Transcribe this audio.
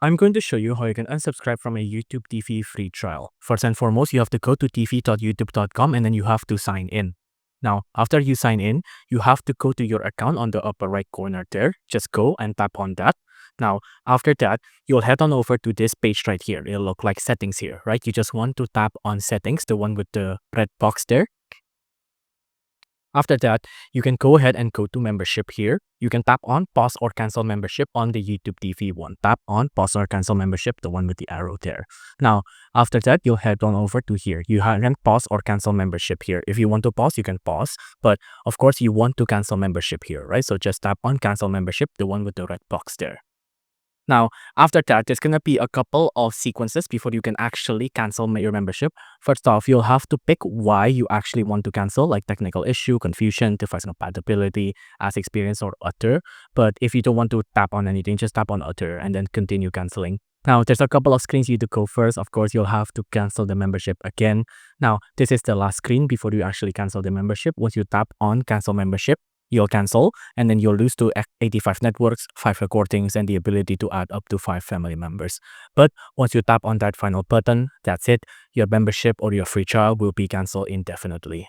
I'm going to show you how you can unsubscribe from a YouTube TV free trial. First and foremost, you have to go to tv.youtube.com and then you have to sign in. Now, after you sign in, you have to go to your account on the upper right corner there. Just go and tap on that. Now, after that, you'll head on over to this page right here. It'll look like settings here, right? You just want to tap on settings, the one with the red box there. After that, you can go ahead and go to membership here. You can tap on pause or cancel membership on the YouTube TV one. Tap on pause or cancel membership, the one with the arrow there. Now, after that, you'll head on over to here. You can pause or cancel membership here. If you want to pause, you can pause. But of course, you want to cancel membership here, right? So just tap on cancel membership, the one with the red box there. Now, after that, there's going to be a couple of sequences before you can actually cancel your membership. First off, you'll have to pick why you actually want to cancel, like technical issue, confusion, device compatibility, as experience, or other. But if you don't want to tap on anything, just tap on other and then continue canceling. Now, there's a couple of screens you need to go first. Of course, you'll have to cancel the membership again. Now, this is the last screen before you actually cancel the membership. Once you tap on cancel membership, you'll cancel, and then you'll lose to 85 networks, 5 recordings, and the ability to add up to 5 family members. But once you tap on that final button, that's it. Your membership or your free trial will be canceled indefinitely.